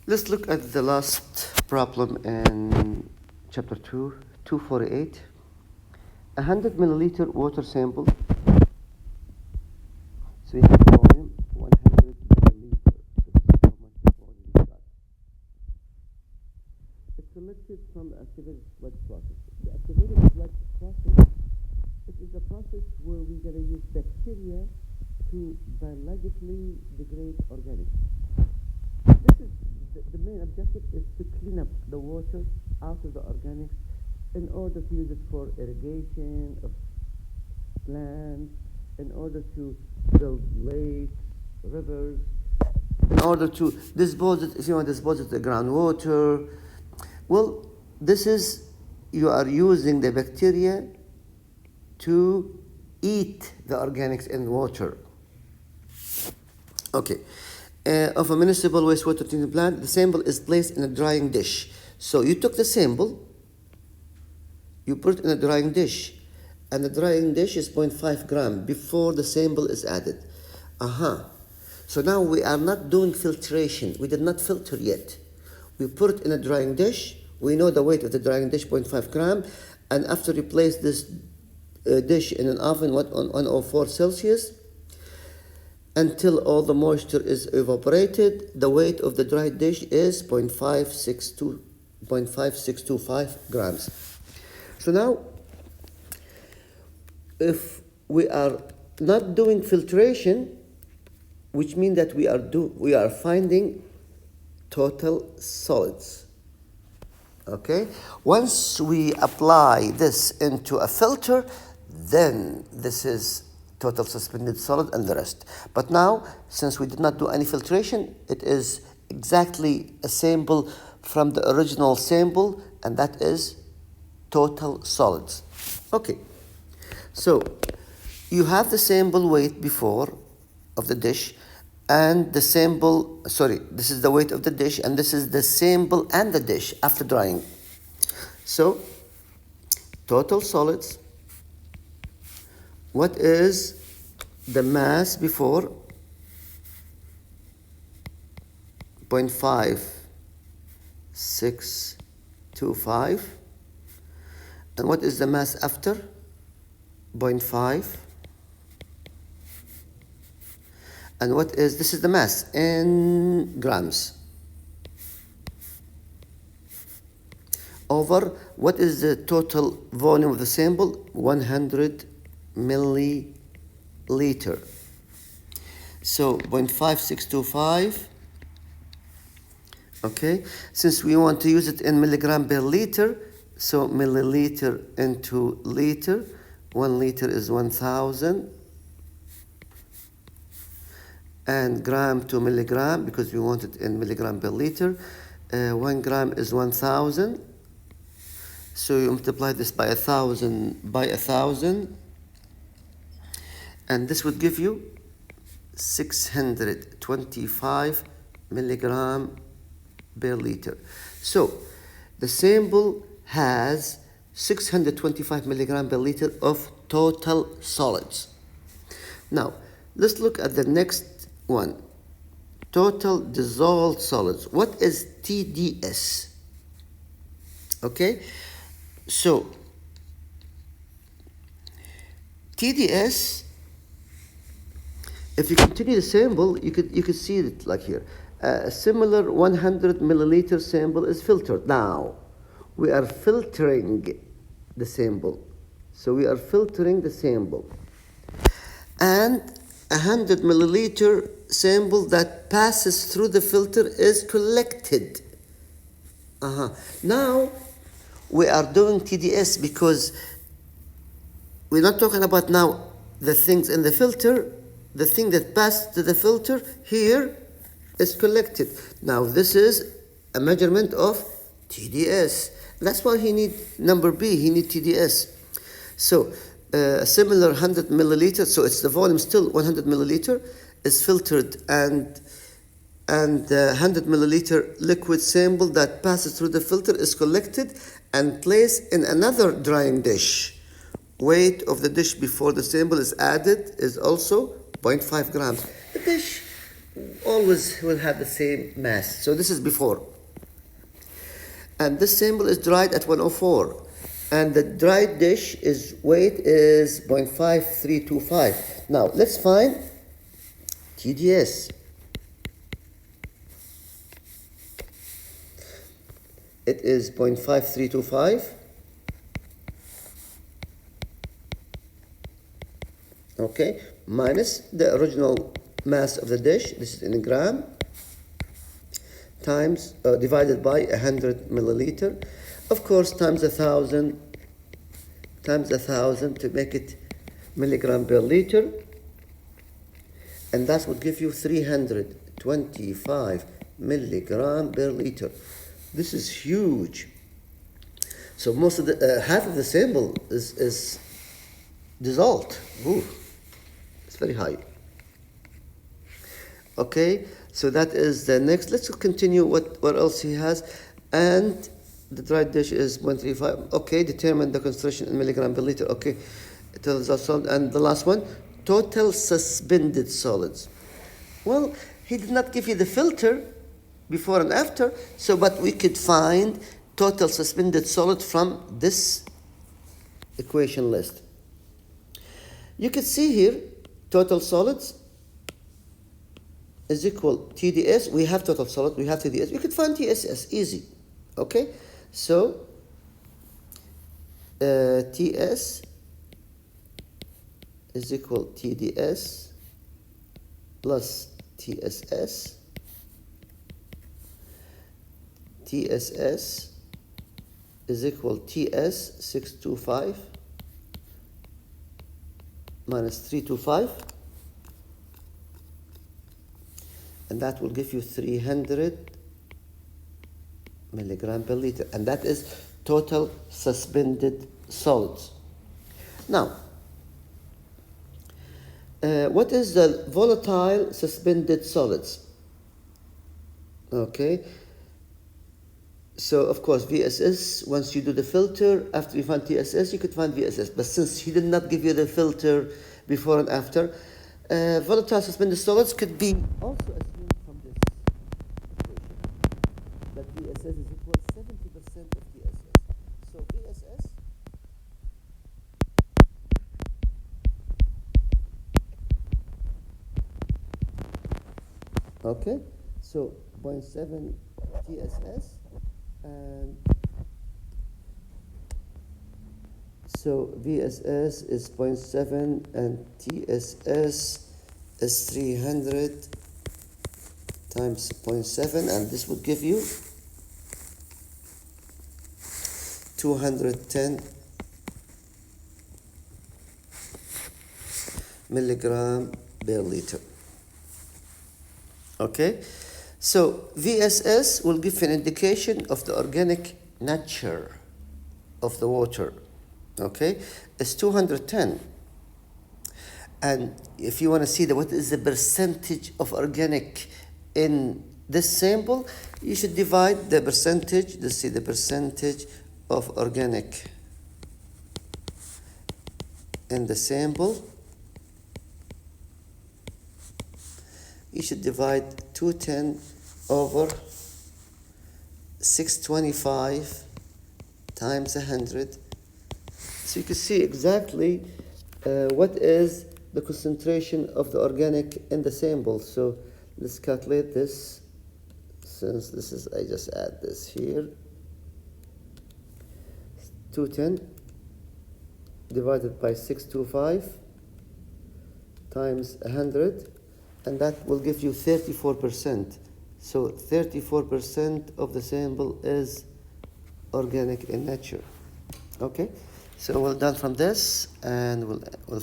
Let's look at the last problem in chapter 2, 248. 100 milliliter water sample. So we have volume 100 milliliter. So this is how much volume we got. It's selected from the activated sludge process. The activated sludge process, it is a process where we're going to use bacteria to biologically degrade organics. This is the main objective is to clean up the water out of the organics in order to use it for irrigation of plants, in order to build lakes, rivers, in order to dispose it, if you want to dispose it to groundwater. Well, this is, you are using the bacteria to eat the organics in water. Okay. Of a municipal wastewater treatment plant, the sample is placed in a drying dish. So you took the sample, you put it in a drying dish, and the drying dish is 0.5 gram before the sample is added. So now we are not doing filtration. We did not filter yet. We put it in a drying dish. We know the weight of the drying dish, 0.5 gram, and after you place this dish in an oven on 104 Celsius, until all the moisture is evaporated, the weight of the dried dish is 0.5625 grams. So now, if we are not doing filtration, which means that we are finding total solids. Okay? Once we apply this into a filter, then this is total suspended solid and the rest. But now, since we did not do any filtration, it is exactly a sample from the original sample, and that is total solids. Okay, so you have the sample weight before of the dish, and the sample, this is the weight of the dish, and this is the sample and the dish after drying. So, total solids. What is the mass before? 0.5625. And what is the mass after? 0.5. And what is, this is the mass in grams. Over, what is the total volume of the sample? 100 milliliter. So 0.5625. Okay, since we want to use it in milligram per liter, so milliliter into liter. 1 liter is 1,000, and gram to milligram, because we want it in milligram per liter. 1 gram is 1,000. So you multiply this by 1,000 and this would give you 625 milligram per liter. So the sample has 625 milligram per liter of total solids. Now let's look at the next one. Total dissolved solids. What is TDS? Okay, so TDS, if you continue the sample, you could see it like here. A similar 100 milliliter sample is filtered. Now we are filtering the sample. So we are filtering the sample. And 100 milliliter sample that passes through the filter is collected. Now we are doing TDS because we're not talking about now the things in the filter. The thing that passed to the filter here is collected. Now this is a measurement of TDS. That's why he need number B, he need TDS. So a similar 100 milliliter, so it's the volume still 100 milliliter, is filtered, and 100 milliliter liquid sample that passes through the filter is collected and placed in another drying dish. Weight of the dish before the sample is added is also 0.5 grams. The dish, always will have the same mass. So this is before. And this sample is dried at 104. And the dried dish weight is 0.5325. Now let's find TDS. It is 0.5325. Okay, minus the original mass of the dish, this is in a gram, times divided by 100 milliliter, of course times 1,000 to make it milligram per liter, and that would give you 325 milligram per liter. This is huge. So most of the half of the sample is dissolved. Ooh, it's very high. Okay, so that is the next. Let's continue what else he has. And the dried dish is 0.35. Okay, determine the concentration in milligram per liter. Okay, total solid. And the last one, total suspended solids. Well, he did not give you the filter before and after, so but we could find total suspended solid from this equation list. You can see here total solids is equal TDS. We have total solid, we have TDS. We could find TSS, easy. Okay, so TS is equal TDS plus TSS. TSS is equal TS 625 minus 325, and that will give you 300 milligram per liter, and that is total suspended solids. Now, what is the volatile suspended solids? Okay, so of course VSS, once you do the filter, after you find TSS, you could find VSS. But since he did not give you the filter before and after, volatile suspended solids could be also assumed from this equation, that VSS is equal to 70% of TSS. So VSS okay, so 0.7 TSS, and so VSS is 0.7 and TSS is 300 times 0.7, and this would give you 210 milligram per liter. Okay, so VSS will give an indication of the organic nature of the water. Okay, it's 210. And if you want to see what is the percentage of organic in this sample, you should divide the percentage. Let's see the percentage of organic in the sample. You should divide 210 over 625 times 100. So you can see exactly what is the concentration of the organic in the sample. So let's calculate this. Since this is, I just add this here. 210 divided by 625 times 100. And that will give you 34%. So 34% of the sample is organic in nature. Okay, so we're done from this, and we'll